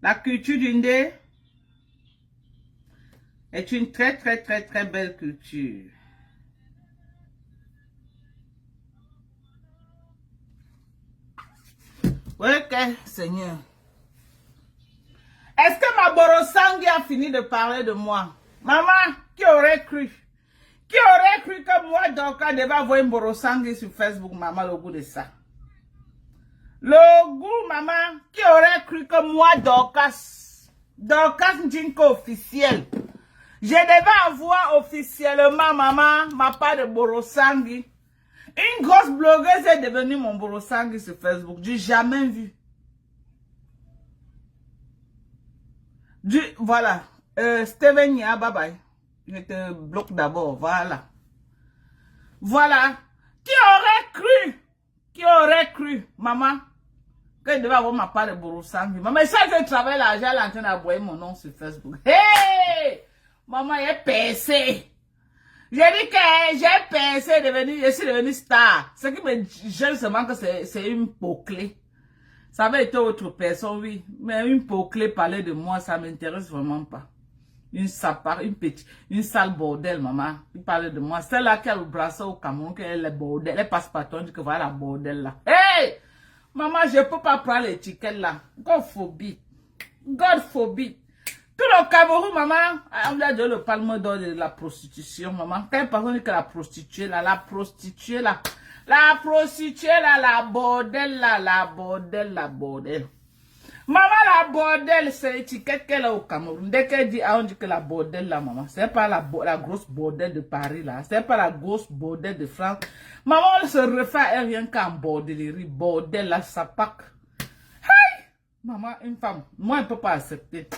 La culture du Ndé est une très belle culture. Ok, Seigneur. Est-ce que ma Borosangui a fini de parler de moi? Maman, qui aurait cru? Qui aurait cru que moi, Dorcas, devais avoir une Borosangui sur Facebook, maman, le goût de ça? Le goût, maman, qui aurait cru que moi, Dorcas Ndjinko officiel, je devais avoir officiellement, maman, ma part de Borosangui. Une grosse blogueuse est devenue mon Borosangui sur Facebook. J'ai jamais vu. Voilà. Steven Nia, bye bye. Je te bloque d'abord. Voilà. Voilà. Qui aurait cru, maman, que je devais avoir ma part de Borosangui. Maman, ça, je travaille là, j'ai l'antenne à boire mon nom sur Facebook. Hey! Maman, j'ai percé. J'ai dit que j'ai percé, je suis devenue star. Ce qui me gêne seulement que c'est une peau-clé. Ça avait été autre personne, oui. Mais une peau-clé parler de moi, ça m'intéresse vraiment pas. Une sapare, une sale bordel, maman. Il parlait de moi. Celle-là qui a le braceau au Cameroun, qui est le bordel. Elle passe pas ton, dit que voilà la bordel là. Hey! Maman, je peux pas prendre l'étiquette là. God forbid. God forbid. Tout le Cameroun, maman, on a donné le palme d'or de la prostitution, maman. Quelle personne dit que la prostituée là, la prostituée là, la bordel là, la bordel. Maman, la bordel, c'est l'étiquette qu'elle a au Cameroun. Dès qu'elle dit, on dit que la bordel là, maman, c'est pas la grosse bordel de Paris là, c'est pas la grosse bordel de France. Maman, elle se refait à rien qu'en bordellerie, bordel là, ça pack. Hey! Maman, une femme, moi, je ne peux pas accepter.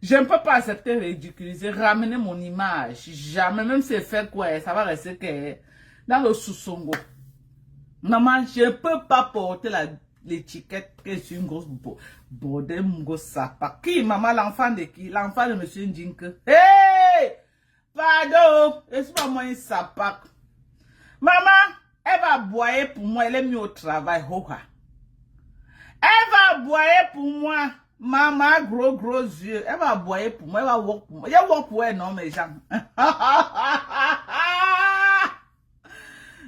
Je ne peux pas accepter ridiculiser, ramener mon image. Jamais, même si faire quoi, ça va rester que dans le sous-songo. Maman, je ne peux pas porter l'étiquette que je suis une grosse bordel, une grosse sapa. Qui, maman, l'enfant de qui? L'enfant de monsieur Ndjinke. Hey! Pardon, est-ce pas moi une sapa? Maman, elle va boyer pour moi, elle est mieux au travail. Elle va boyer pour moi. Maman, gros yeux. Elle va boyer pour moi. Elle va work pour moi. Il y a work pour elle, non, mes gens.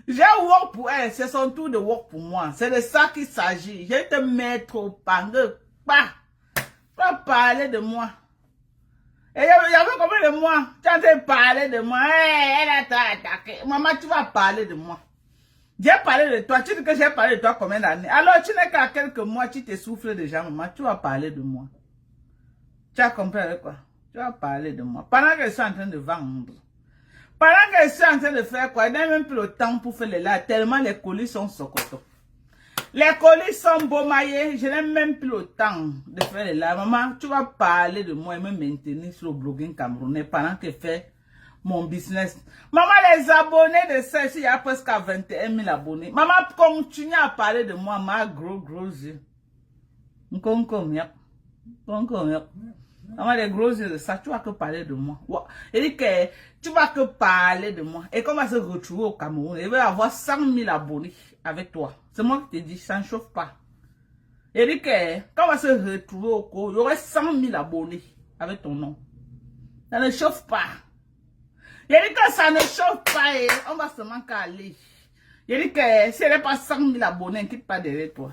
J'ai work pour elle. C'est son tour de work pour moi. C'est de ça qu'il s'agit. Je vais te mettre au pangue. Tu vas parler de moi. Et il y avait combien de moi? Tu as en parler de moi. Hey, elle a attaqué. Maman, tu vas parler de moi. J'ai parlé de toi. Tu dis que j'ai parlé de toi combien d'années? Alors, tu n'es qu'à quelques mois, tu t'essouffles déjà, maman. Tu vas parler de moi. Tu as compris quoi? Tu vas parler de moi. Pendant que je suis en train de vendre. Pendant que je suis en train de faire quoi? Je n'ai même plus le temps pour faire les lives. Tellement les colis sont socotos. Les colis sont beaux maillés. Je n'ai même plus le temps de faire les lives. Maman, tu vas parler de moi et me maintenir sur le blogging camerounais pendant que je fais mon business. Maman, les abonnés de celle-ci, il y a presque 21 000 abonnés. Maman, continue à parler de moi, ma gros yeux. Maman, les gros yeux de ça, tu vas que parler de moi. Il dit que tu vas que parler de moi. Et qu'on va se retrouver au Cameroun, il va avoir 100 000 abonnés avec toi. C'est moi qui te dis, ça ne chauffe pas. Il dit que quand on va se retrouver au Cameroun, il y aurait 100 000 abonnés avec ton nom. Ça ne chauffe pas. Il dit que ça ne chauffe pas et on va seulement caler. Il dit que si elle n'est pas 100 000 abonnés, ne quitte pas derrière toi.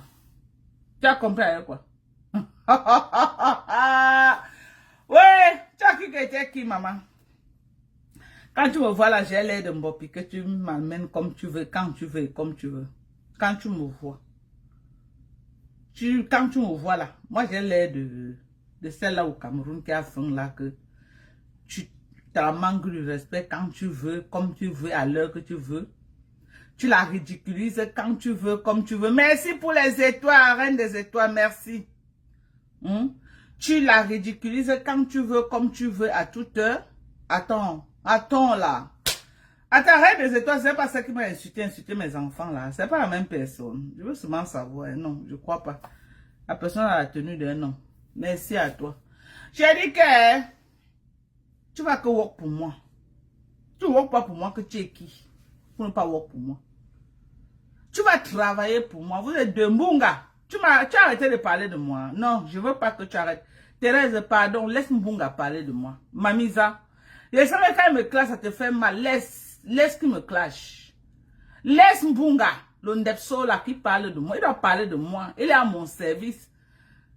Tu as compris avec quoi? Ouais, tu as cru que tu qui, maman? Quand tu me vois là, j'ai l'air de Mbopi, que tu m'amènes comme tu veux, quand tu veux et comme tu veux. Quand tu me vois. Quand tu me vois là, moi j'ai l'air de celle-là au Cameroun qui a faim là, que tu la manques du respect quand tu veux, comme tu veux, à l'heure que tu veux. Tu la ridiculises quand tu veux, comme tu veux. Merci pour les étoiles, reine des étoiles, merci. Tu la ridiculises quand tu veux, comme tu veux, à toute heure. Attends là. Attends, reine des étoiles, c'est pas ça qui m'a insulté mes enfants là. C'est pas la même personne. Je veux seulement savoir. Non, je crois pas. La personne a la tenue d'un nom. Merci à toi. J'ai dit que tu vas que work pour moi. Tu ne work pas pour moi, que tu es qui? Pour ne pas work pour moi. Tu vas travailler pour moi. Vous êtes de Mbunga. Tu as arrêté de parler de moi. Non, je ne veux pas que tu arrêtes. Thérèse, pardon, laisse Mbunga parler de moi. Mamisa, je savais quand il me clash, ça te fait mal. Laisse qu'il me clash. Laisse Mbunga, le Ndepso là qui parle de moi. Il doit parler de moi. Il est à mon service.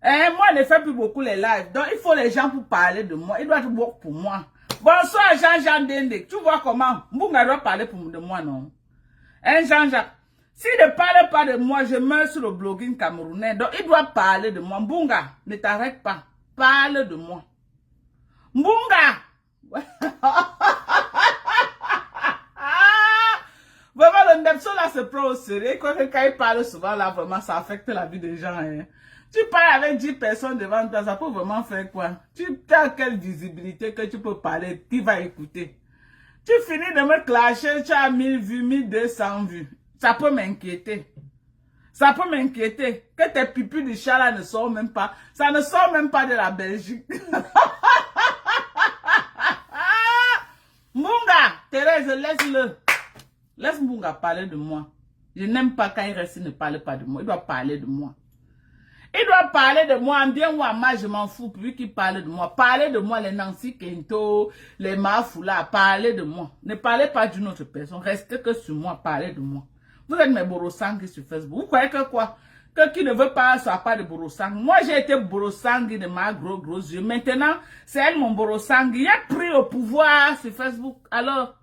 Moi, je ne fais plus beaucoup les lives. Donc, il faut les gens pour parler de moi. Il doit work pour moi. Bonsoir, Jean-Jean Dende. Tu vois comment Mbunga doit parler de moi, non? Jean-Jacques. S'il ne parle pas de moi, je meurs sur le blogging camerounais. Donc, il doit parler de moi. Mbunga, ne t'arrête pas. Parle de moi. Mbunga! Vraiment, le Ndepso là se prend au sérieux. Quand il parle souvent là, vraiment, ça affecte la vie des gens. Hein. Tu parles avec 10 personnes devant toi, ça peut vraiment faire quoi? Tu as quelle visibilité que tu peux parler? Qui va écouter? Tu finis de me clasher, tu as 1000 vues, 1200 vues. Ça peut m'inquiéter. Ça peut m'inquiéter. Que tes pupilles du chat là ne sortent même pas. Ça ne sort même pas de la Belgique. Mbunga, Thérèse, laisse-le. Laisse Mbunga parler de moi. Je n'aime pas quand il reste, il ne parle pas de moi. Il doit parler de moi. Il doit parler de moi, en bien ou en mal, je m'en fous, plus qu'il parle de moi. Parlez de moi, les Nancy Kento, les Mafoula, parlez de moi. Ne parlez pas d'une autre personne, restez que sur moi, parlez de moi. Vous êtes mes Borosangui sur Facebook. Vous croyez que quoi? Que qui ne veut pas soit pas de Borosangui. Moi, j'ai été Borosangui de ma gros yeux. Maintenant, c'est elle mon Borosangui. J'ai pris le pouvoir sur Facebook. Alors,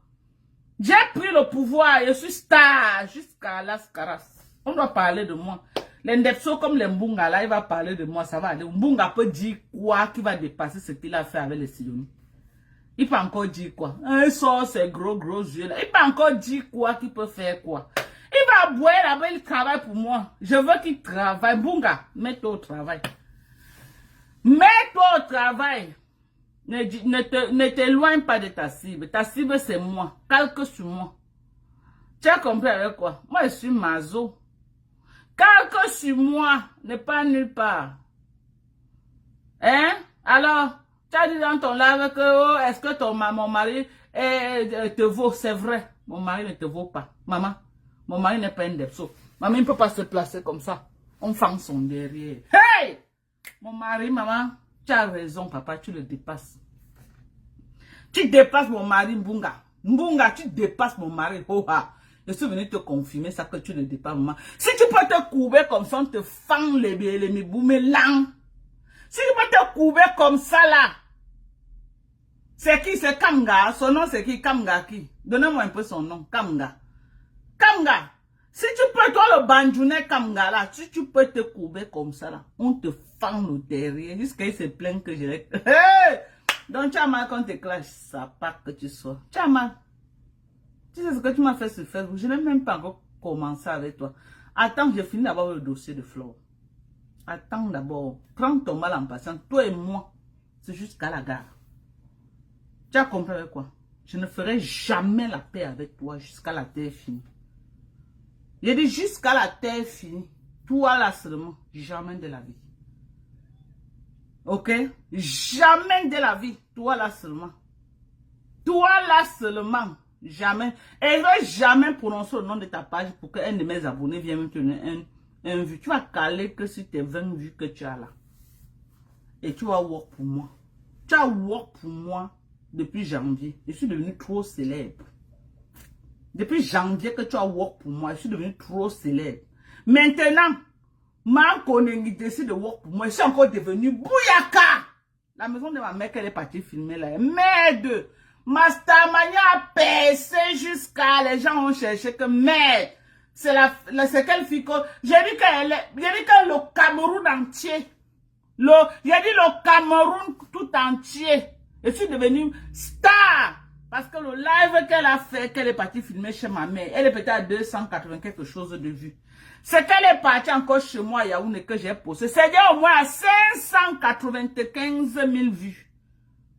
j'ai pris le pouvoir, je suis star jusqu'à Las Caras. On doit parler de moi. Les Ndepso comme les Mbunga, là, il va parler de moi, ça va aller. Mbunga peut dire quoi qui va dépasser ce qu'il a fait avec les Sidonis. Il peut encore dire quoi? Un sort, c'est gros yeux là. Il peut encore dire quoi qu'il peut faire quoi? Il va boire là-bas, il travaille pour moi. Je veux qu'il travaille. Mbunga, mets-toi au travail. Mets-toi au travail. Ne t'éloigne pas de ta cible. Ta cible, c'est moi. Calque sur moi. Tu as compris avec quoi? Moi, je suis mazo. Calque sur moi, n'est pas nulle part. Hein? Alors, tu as dit dans ton live que, oh, est-ce que mon mari te vaut? C'est vrai. Mon mari ne te vaut pas. Maman, mon mari n'est pas un Ndepso. Maman ne peut pas se placer comme ça. On fend son derrière. Hey! Mon mari, maman, tu as raison, papa, tu le dépasses. Tu dépasses mon mari, Mbunga. Mbunga, tu dépasses mon mari. Oh, ah. Je suis venu te confirmer ça que tu ne dépasses, maman. Si tu peux te courber comme ça, on te fend les miboumés lang. Si tu peux te courber comme ça là. C'est qui? C'est Kamga. Son nom c'est qui? Kamga qui? Donnez-moi un peu son nom. Kamga. Kamga. Si tu peux, toi le bandjounet Kamga là, si tu peux te courber comme ça là, on te fend le derrière. Jusqu'à il se plaint que je l'ai. Hey! Donc tu as mal quand tu clash, ça part que tu sois. Tu as mal. Tu sais ce que tu m'as fait sur Facebook? Je n'ai même pas encore commencé avec toi. Attends, j'ai fini d'avoir le dossier de Flore. Attends d'abord. Prends ton mal en patience. Toi et moi, c'est jusqu'à la gare. Tu as compris avec quoi? Je ne ferai jamais la paix avec toi jusqu'à la terre finie. J'ai dit jusqu'à la terre finie. Toi là seulement. Jamais de la vie. Ok? Jamais de la vie. Toi là seulement. Toi là seulement. Jamais. Et je ne vais jamais prononcer le nom de ta page pour qu'un de mes abonnés vienne me donner un vue. Tu vas caler que sur tes 20 vues que tu as là. Et tu vas work pour moi. Tu as work pour moi depuis janvier. Je suis devenu trop célèbre. Depuis janvier que tu as work pour moi, je suis devenu trop célèbre. Maintenant, ma collègue décide de work pour moi. Je suis encore devenu Bouyaka. La maison de ma mère qu'elle est partie filmer là. Merde. Mastermania a percé jusqu'à les gens ont cherché que merde. C'est quelle fille que j'ai dit que le Cameroun entier. J'ai dit le Cameroun tout entier. Je suis devenue star. Parce que le live qu'elle a fait, qu'elle est partie filmer chez ma mère, elle est peut-être à 280 quelque chose de vues. C'est qu'elle est partie encore chez moi à Yaoundé que j'ai posté. C'est au moins à 595 000 vues.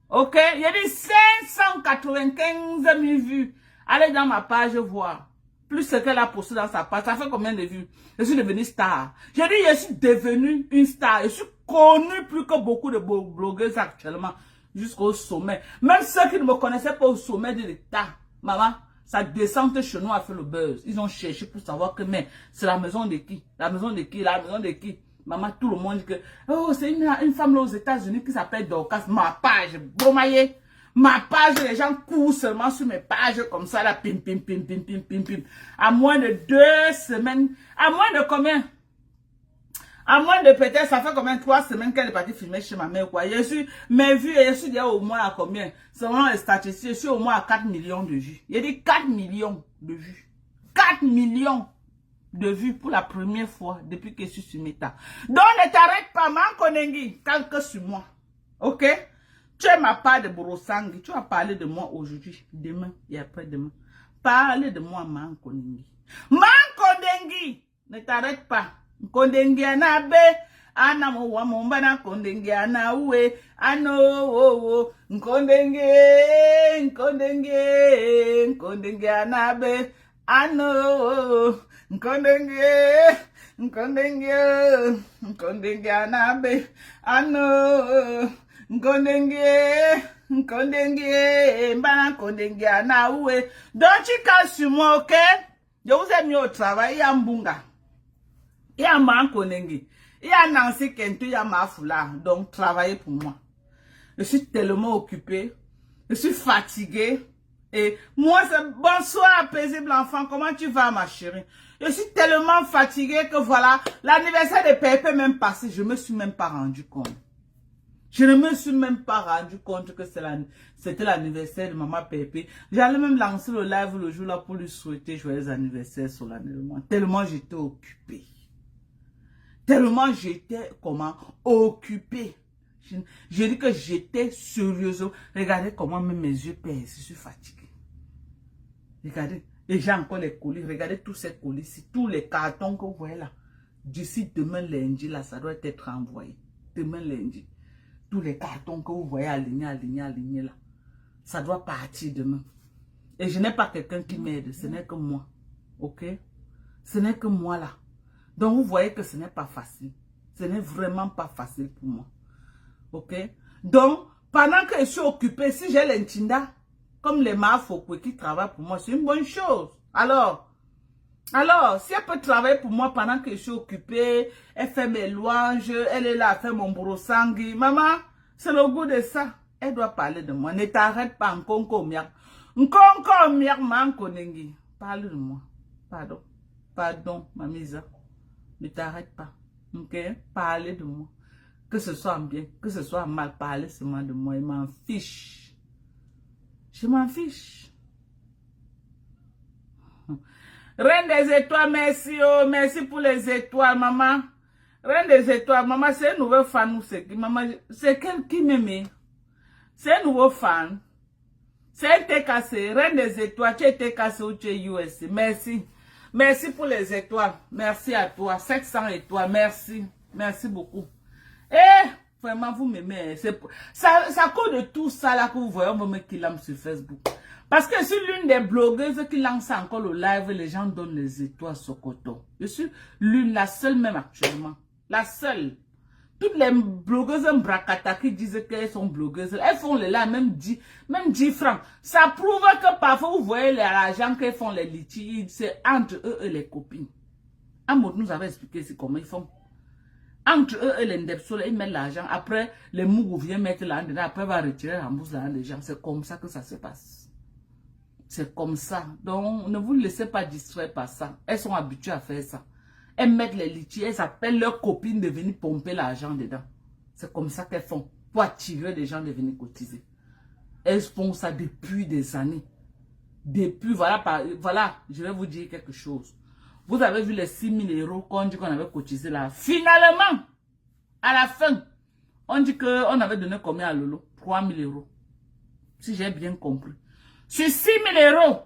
Ok? Il y a dit 595 000 vues. Allez dans ma page voir. Plus ce qu'elle a posté dans sa page. Ça fait combien de vues? Je suis devenue star. J'ai dit, je suis devenue une star. Je suis connue plus que beaucoup de blogueuses actuellement. Jusqu'au sommet. Même ceux qui ne me connaissaient pas au sommet de l'État. Maman, sa descente chez nous a fait le buzz. Ils ont cherché pour savoir que, mais c'est la maison de qui? La maison de qui? La maison de qui? Maman, tout le monde dit que, oh, c'est une femme là aux États-Unis qui s'appelle Dorcas. Ma page, bromaillé. Ma page, les gens courent seulement sur mes pages comme ça, là, pim, pim, pim, pim, pim, pim, pim. À moins de 2 semaines. À moins de combien? À moins de peut-être, ça fait combien? 3 semaines qu'elle est partie filmer chez ma mère, quoi. Je suis, mes vues, je suis déjà au moins à combien? Selon les statistiques, je suis au moins à 4 millions de vues. Il y a dit 4 millions de vues. 4 millions de vues pour la première fois depuis que je suis sur Meta. Donc, ne t'arrête pas, Mankonengi, calque sur moi. Ok? Tu es ma part de Borosangi. Tu vas parler de moi aujourd'hui, demain et après-demain. Parlez de moi, Mankonengi. Mankonengi! Ne t'arrête pas. Kondengi anabe, anamo wamombana kondengi anawe, ano wo, kondengi anabe, ano, kondengi anabe, ano, kondengi, mbana kondengi anawe. Don't you casse sur moi, ok? Je vous ai mis au travail, Yambunga. Il y a Mankonengi, il y a Nancy Kento, il y a Mafula. Donc, travaillez pour moi. Je suis tellement occupée. Je suis fatiguée. Et moi, c'est bonsoir, paisible enfant. Comment tu vas, ma chérie? Je suis tellement fatiguée que voilà, l'anniversaire de Pépé même passé, je ne me suis même pas rendu compte. Je ne me suis même pas rendu compte que c'était l'anniversaire de maman Pépé. J'allais même lancer le live le jour là pour lui souhaiter joyeux anniversaire solennellement. Tellement j'étais occupée. Tellement j'étais, occupée. Je dis que j'étais sérieusement. Regardez comment même mes yeux pèsent. Je suis fatiguée. Regardez. Et j'ai encore les colis. Regardez tous ces colis ici. Tous les cartons que vous voyez là. D'ici demain lundi, là, ça doit être envoyé. Demain lundi. Tous les cartons que vous voyez alignés là. Ça doit partir demain. Et je n'ai pas quelqu'un qui m'aide. Ce n'est que moi. Ok? Ce n'est que moi là. Donc, vous voyez que ce n'est pas facile. Ce n'est vraiment pas facile pour moi. Ok? Donc, pendant que je suis occupée, si j'ai l'Intinda, comme les Mafokwe qui travaillent pour moi, c'est une bonne chose. Alors, si elle peut travailler pour moi pendant que je suis occupée, elle fait mes louanges, elle est là, elle fait mon Borosangi. Maman, c'est le goût de ça. Elle doit parler de moi. Ne t'arrête pas, Nkonko miak. Nkonko miak, Mankonengi. Parle de moi. Pardon, Mamisa. Ne t'arrête pas, ok? Parlez de moi. Que ce soit bien, que ce soit mal, parlez seulement de moi. Je m'en fiche. Je m'en fiche. Reine des étoiles, merci, oh, merci pour les étoiles, maman. Reine des étoiles, maman, c'est un nouveau fan ou c'est qui? Maman, c'est quel qui m'aimait? C'est un nouveau fan. C'est un TKC, Reine des étoiles, tu es TKC ou tu es USC. Merci. Merci pour les étoiles. Merci à toi. 700 étoiles. Merci. Merci beaucoup. Et vraiment, vous m'aimez. Ça cause de tout ça là que vous voyez, on va me killam sur Facebook. Parce que je suis l'une des blogueuses qui lance encore le live. Les gens donnent les étoiles sur coton. Je suis la seule même actuellement. La seule. Toutes les blogueuses Mbrakata qui disent qu'elles sont blogueuses, elles font les là, même 10 francs. Ça prouve que parfois vous voyez l'argent qu'elles font les litiges, c'est entre eux et les copines. Amour nous avait expliqué comment ils font. Entre eux et les ndepsoles, ils mettent l'argent. Après, les mougou viennent mettre l'argent. Après, va retirer, rembourser l'argent des gens. C'est comme ça que ça se passe. C'est comme ça. Donc, ne vous laissez pas distraire par ça. Elles sont habituées à faire ça. Elles mettent les litiges, elles appellent leurs copines de venir pomper l'argent dedans. C'est comme ça qu'elles font. Pour attirer les gens de venir cotiser. Elles font ça depuis des années. Depuis, voilà, je vais vous dire quelque chose. Vous avez vu les 6 000 € qu'on dit qu'on avait cotisé là. Finalement, à la fin, on dit qu'on avait donné combien à Lolo? 3 000 €. Si j'ai bien compris. Sur 6 000 €,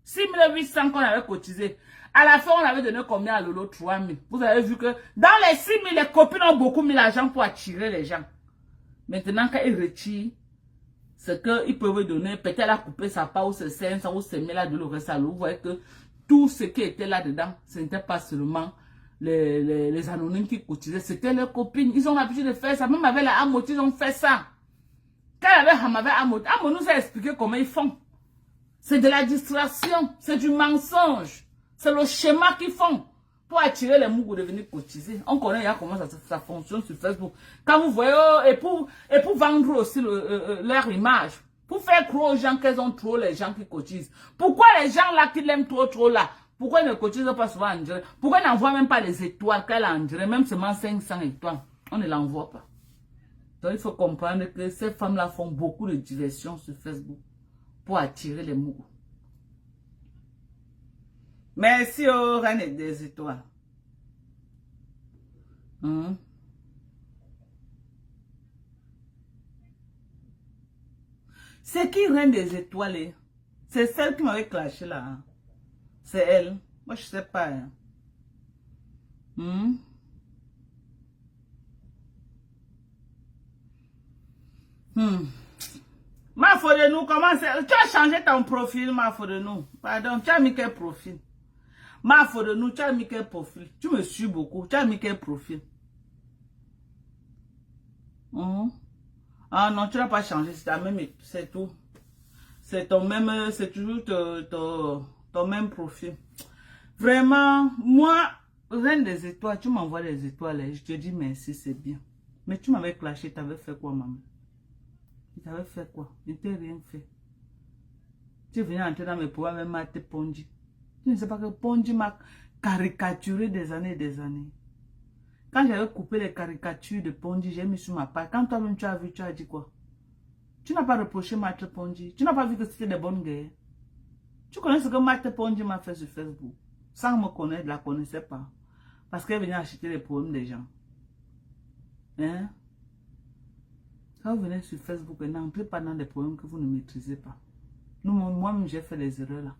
6 800 qu'on avait cotisé. À la fin, on avait donné combien à Lolo? 3 000. Vous avez vu que dans les 6 000, les copines ont beaucoup mis l'argent pour attirer les gens. Maintenant, quand ils retirent, c'est qu'ils peuvent donner, peut-être elle a coupé sa part ou ses 500 ou ses 1000 là de le reste à l'eau. Vous voyez que tout ce qui était là-dedans, ce n'était pas seulement les anonymes qui cotisaient, c'était leurs copines. Ils ont l'habitude de faire ça. Même avec la Amot, ils ont fait ça. Quand il y avait Hamave Amot, Amot nous a expliqué comment ils font. C'est de la distraction, c'est du mensonge. C'est le schéma qu'ils font pour attirer les mougous de venir cotiser. On connaît comment ça fonctionne sur Facebook. Quand vous voyez, et pour vendre aussi leur image, pour faire croire aux gens qu'elles ont trop les gens qui cotisent. Pourquoi les gens là qui l'aiment trop là, pourquoi ils ne cotisent pas souvent en direct? Pourquoi ils n'envoient même pas les étoiles qu'elle a en direct, même seulement 500 étoiles? On ne l'envoie pas. Donc il faut comprendre que ces femmes-là font beaucoup de diversions sur Facebook pour attirer les mougous. Merci aux reines des étoiles. C'est qui reine des étoiles? C'est celle qui m'avait clashé là. Hein? C'est elle. Moi je sais pas. Hein? Ma faute de nous, comment c'est? Tu as changé ton profil, ma faute de nous. Pardon, tu as mis quel profil? Ma faute de nous, tu as mis quel profil? Tu me suis beaucoup, tu as mis quel profil? Ah non, tu n'as pas changé, c'est ta même, c'est tout. C'est ton même, c'est toujours ton même profil. Vraiment, moi, reine des étoiles, tu m'envoies les étoiles et je te dis merci, c'est bien. Mais tu m'avais clashé, tu avais fait quoi, maman? Tu avais fait quoi? Je ne t'ai rien fait. Tu es venu entrer dans mes pouvoirs, même mater Ponji. Tu ne sais pas que Ponji m'a caricaturé des années et des années. Quand j'avais coupé les caricatures de Ponji, j'ai mis sur ma page. Quand toi-même tu as vu, tu as dit quoi? Tu n'as pas reproché Maître Ponji. Tu n'as pas vu que c'était des bonnes guerres. Tu connais ce que Maître Ponji m'a fait sur Facebook. Sans me connaître, je ne la connaissais pas. Parce qu'elle venait acheter les poèmes des gens. Hein? Quand vous venez sur Facebook, n'entrez pas dans des poèmes que vous ne maîtrisez pas. Moi-même, j'ai fait les erreurs là.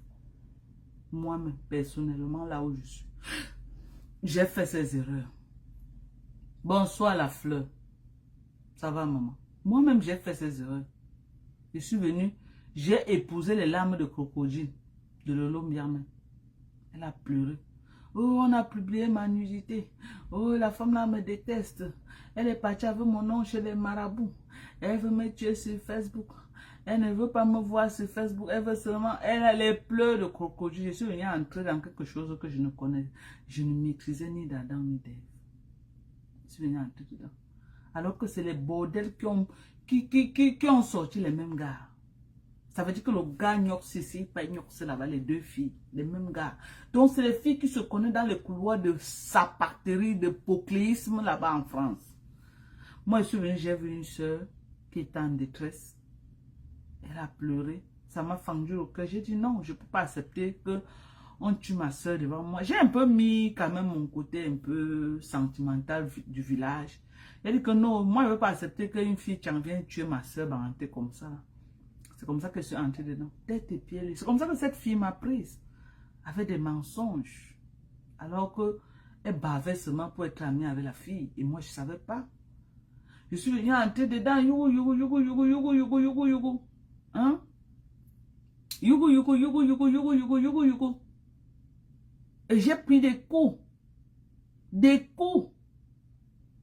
Moi-même, personnellement, là où je suis. J'ai fait ces erreurs. Bonsoir la fleur. Ça va, maman? Moi-même, j'ai fait ces erreurs. Je suis venue, j'ai épousé les larmes de crocodile de Lolo Mbiame. Elle a pleuré. Oh, on a publié ma nudité. Oh, la femme là me déteste. Elle est partie avec mon nom chez les marabouts. Elle veut me tuer sur Facebook. Elle ne veut pas me voir sur Facebook. Elle veut seulement... Elle a les pleurs de crocodile. Je suis venue entrer dans quelque chose que je ne connais. Je ne maîtrisais ni d'Adam ni d'Ève. Je suis venue entrer dedans. Alors que c'est les bordels qui ont sorti les mêmes gars. Ça veut dire que le gars Nyox ici, pas Nyox là-bas, les deux filles, les mêmes gars. Donc c'est les filles qui se connaissent dans les couloirs de sapaterie, de pocléisme là-bas en France. Moi je suis venue, j'ai vu une soeur qui était en détresse. Elle a pleuré. Ça m'a fendu au cœur. J'ai dit non, je ne peux pas accepter que on tue ma soeur devant moi. J'ai un peu mis quand même mon côté un peu sentimental du village. Elle dit que non, moi je ne veux pas accepter qu'une fille qui en vient tuer ma soeur comme ça. C'est comme ça que je suis entrée dedans. Tête et pieds. C'est comme ça que cette fille m'a prise. Avec des mensonges. Alors qu'elle bavait seulement pour être amie avec la fille. Et moi je ne savais pas. Je suis venue entrer dedans. Yougou, yougou, yougou, yougou, yougou, yougou, yougou, yougou. Hein? Yougou, yougou, yougou, yougou, yougou, yougou, yougou, yougou. Et j'ai pris des coups. Des coups.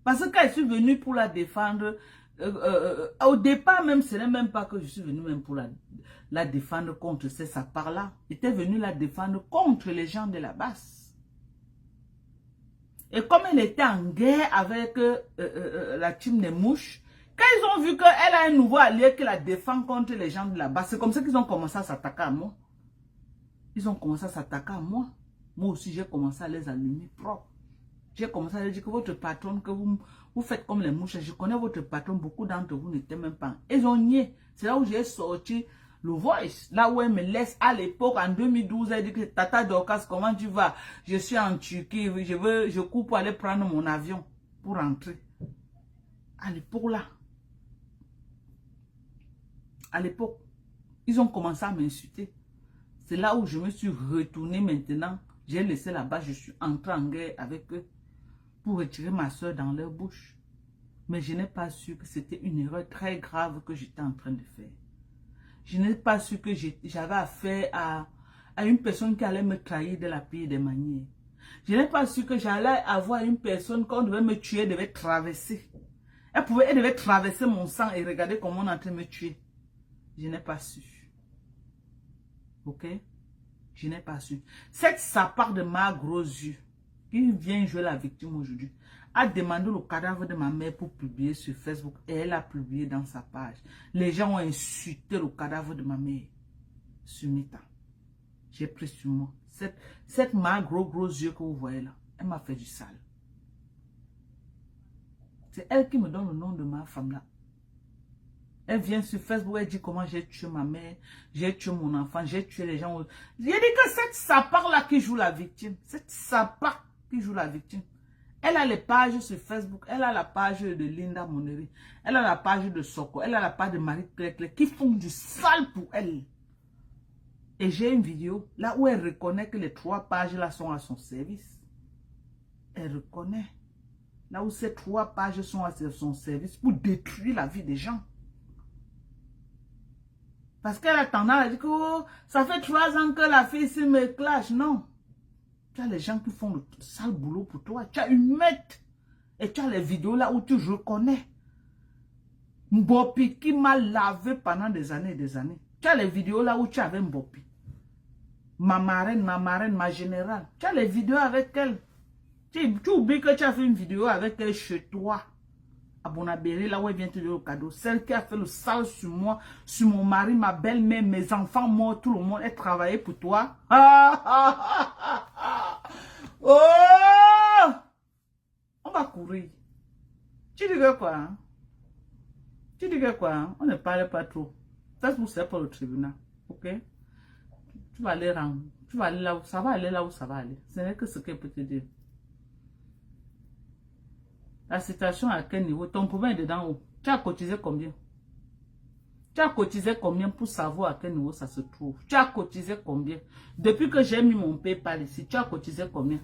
Parce que quand je suis venue pour la défendre, au départ même, ce n'est même pas que je suis venue même pour la défendre contre ces sapars-là. J'étais venue la défendre contre les gens de la basse. Et comme elle était en guerre avec la team des mouches, quand ils ont vu qu'elle a un nouveau allié qui la défend contre les gens de la basse, c'est comme ça qu'ils ont commencé à s'attaquer à moi. Ils ont commencé à s'attaquer à moi. Moi aussi, j'ai commencé à les allumer propres. J'ai commencé à leur dire que votre patron, que vous faites comme les mouches. Je connais votre patron, beaucoup d'entre vous n'étaient même pas. Ils ont nié. C'est là où j'ai sorti le voice. Là où elle me laisse à l'époque, en 2012, elle dit que Tata Dorcas, comment tu vas? Je suis en Turquie, je cours pour aller prendre mon avion pour rentrer. À l'époque là. À l'époque, ils ont commencé à m'insulter. C'est là où je me suis retournée maintenant. J'ai laissé là-bas, je suis entrée en guerre avec eux pour retirer ma soeur dans leur bouche. Mais je n'ai pas su que c'était une erreur très grave que j'étais en train de faire. Je n'ai pas su que j'avais affaire à une personne qui allait me trahir de la pire des manières. Je n'ai pas su que j'allais avoir une personne qu'on devait me tuer, devait traverser. Elle devait traverser mon sang et regarder comment on est en train de me tuer. Je n'ai pas su. Ok? Je n'ai pas su. Cette sapard de ma gros yeux, qui vient jouer la victime aujourd'hui, a demandé le cadavre de ma mère pour publier sur Facebook et elle a publié dans sa page. Les gens ont insulté le cadavre de ma mère sur Meta. J'ai pris sur moi. Cette main gros yeux que vous voyez là, elle m'a fait du sale. C'est elle qui me donne le nom de ma femme là. Elle vient sur Facebook, elle dit comment j'ai tué ma mère, j'ai tué mon enfant, j'ai tué les gens. J'ai dit que cette sapard là qui joue la victime, cette sapard qui joue la victime, elle a les pages sur Facebook, elle a la page de Linda Moneri, elle a la page de Soko, elle a la page de Marie-Claire qui font du sale pour elle. Et j'ai une vidéo là où elle reconnaît que les 3 pages là sont à son service. Elle reconnaît. Là où ces 3 pages sont à son service pour détruire la vie des gens. Parce qu'elle a tendance à dire que oh, ça fait 3 ans que la fille ici me clash. Non. Tu as les gens qui font le sale boulot pour toi. Tu as une mette. Et tu as les vidéos là où tu reconnais. Mbopi qui m'a lavé pendant des années et des années. Tu as les vidéos là où tu avais Mbopi. Ma marraine, ma générale. Tu as les vidéos avec elle. Tu oublies que tu as fait une vidéo avec elle chez toi. À Bonabéré, là où elle vient te donner le cadeau. Celle qui a fait le sale sur moi, sur mon mari, ma belle-mère, mes enfants morts, tout le monde. Elle travaillait pour toi. Oh! On va courir. Tu dis que quoi? Hein? Tu dis que quoi? Hein? On ne parle pas trop. Facebook, c'est pour le tribunal. Ok? Tu vas aller rendre. Tu vas aller là où ça va aller, là où ça va aller. Ce n'est que ce qu'elle peut te dire. La situation à quel niveau? Ton problème est dedans où? Tu as cotisé combien? Tu as cotisé combien pour savoir à quel niveau ça se trouve? Tu as cotisé combien? Depuis que j'ai mis mon PayPal ici, tu as cotisé combien?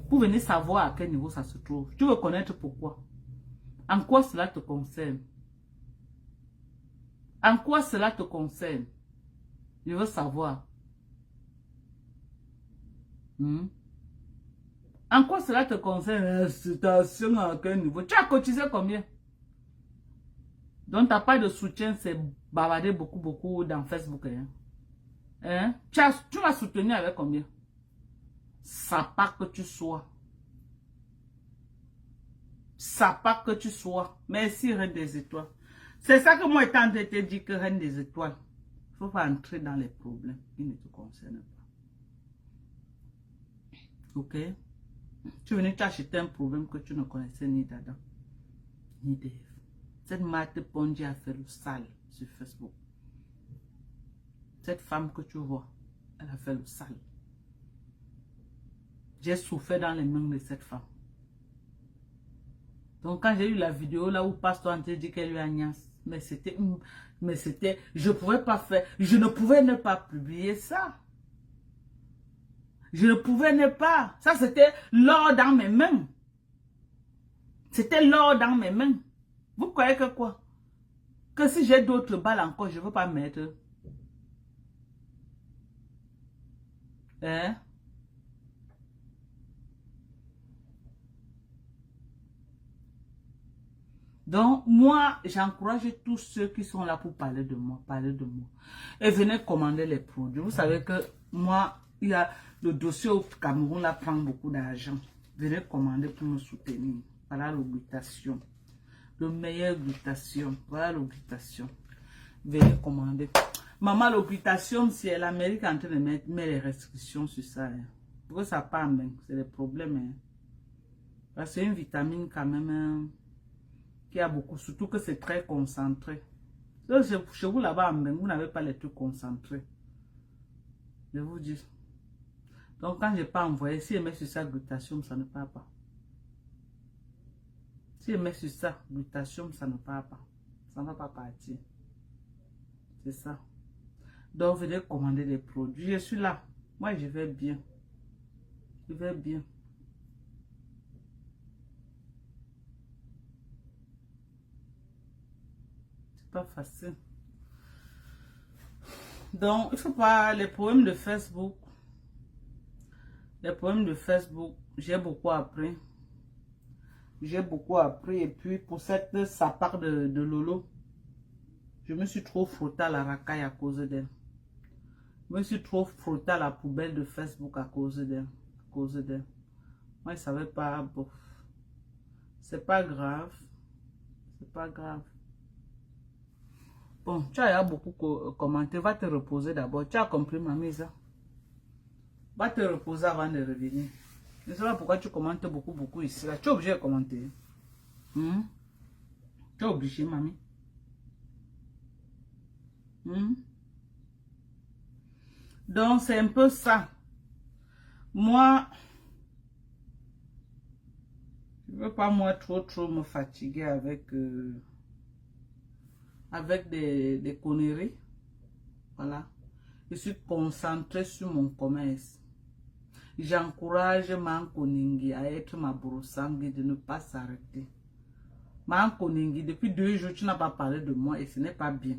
Pour venir savoir à quel niveau ça se trouve. Tu veux connaître pourquoi? En quoi cela te concerne? En quoi cela te concerne? Je veux savoir. En quoi cela te concerne? La situation à quel niveau? Tu as cotisé combien? Donc, ta part de soutien, c'est bavarder beaucoup dans Facebook. Hein? Tu m'as soutenu avec combien? Ça part que tu sois. Ça part que tu sois. Merci, Reine des Étoiles. C'est ça que moi, étant en train de te dire que Reine des Étoiles, il ne faut pas entrer dans les problèmes qui ne te concernent pas. Ok? Tu es venu t'acheter un problème que tu ne connaissais ni d'Adam, ni d'Ève. Cette Marthe Pondy a fait le sale sur Facebook. Cette femme que tu vois, elle a fait le sale. J'ai souffert dans les mains de cette femme. Donc quand j'ai eu la vidéo là où Pasteur André dit qu'elle lui a niasse, mais c'était, je pouvais pas faire, je ne pouvais ne pas publier ça. Je ne pouvais ne pas. Ça c'était l'or dans mes mains. C'était l'or dans mes mains. Vous croyez que quoi? Que si j'ai d'autres balles encore, je ne veux pas mettre. Hein? Donc, moi, j'encourage tous ceux qui sont là pour parler de moi. Et venez commander les produits. Vous savez que moi, il y a le dossier au Cameroun, là, prend beaucoup d'argent. Venez commander pour me soutenir. Voilà l'obligation. Le meilleur glutation. Voilà l'obligation. Venez commander. Maman, l'obligation, c'est l'Amérique en train de mettre les restrictions sur ça. Hein. Pour que ça part même. C'est des problèmes. Hein. Parce que c'est une vitamine quand même hein, qui a beaucoup. Surtout que c'est très concentré. Donc, chez vous là-bas, vous n'avez pas les trucs concentrés. Je vous dis. Donc, quand je n'ai pas envoyé, si je mets sur ça glutation, ça ne part pas. Si je mets sur ça, glutation, ça ne part pas. Ça ne va pas partir. C'est ça. Donc, venez commander des produits. Je suis là. Moi, je vais bien. Je vais bien. C'est pas facile. Donc, il ne faut pas... Les problèmes de Facebook. Les problèmes de Facebook, j'ai beaucoup appris. J'ai beaucoup appris et puis pour cette sapard de Lolo, je me suis trop frotté à la racaille à cause d'elle. Je me suis trop frotté à la poubelle de Facebook à cause d'elle. Moi, je ne savais pas. Bon, c'est pas grave. C'est pas grave. Bon, tu as beaucoup commenté. Va te reposer d'abord. Tu as compris ma mise. Va te reposer avant de revenir. Je ne sais pas pourquoi tu commentes beaucoup ici. Là. Tu es obligé de commenter. Tu es obligé, mamie. Donc, c'est un peu ça. Moi, je ne veux pas moi trop me fatiguer avec, avec des conneries. Voilà. Je suis concentrée sur mon commerce. J'encourage Mankoningi à être ma broussangue de ne pas s'arrêter. Mankoningi, depuis 2 jours, tu n'as pas parlé de moi et ce n'est pas bien.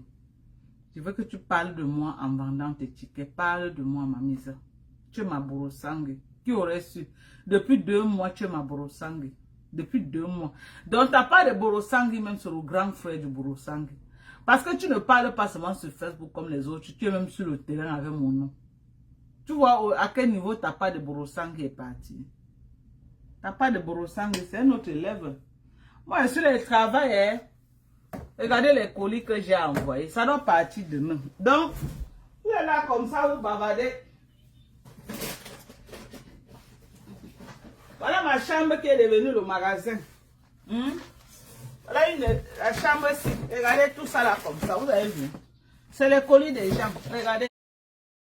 Je veux que tu parles de moi en vendant tes tickets. Parle de moi, ma mise. Tu es ma broussangue. Qui aurait su? Depuis 2 mois, tu es ma broussangue. Depuis 2 mois. Donc, tu n'as pas de broussangue même sur le grand frère du broussangue. Parce que tu ne parles pas seulement sur Facebook comme les autres. Tu es même sur le terrain avec mon nom. Tu vois à quel niveau tu n'as pas de broussangue qui est parti. Tu n'as pas de broussangue, c'est un autre élève. Moi, sur le travail, hein, regardez les colis que j'ai envoyés. Ça doit partir demain. Donc, vous êtes là comme ça, vous bavardez. Voilà ma chambre qui est devenue le magasin. Voilà la chambre-ci. Regardez tout ça là comme ça. Vous avez vu. C'est les colis des gens. Regardez.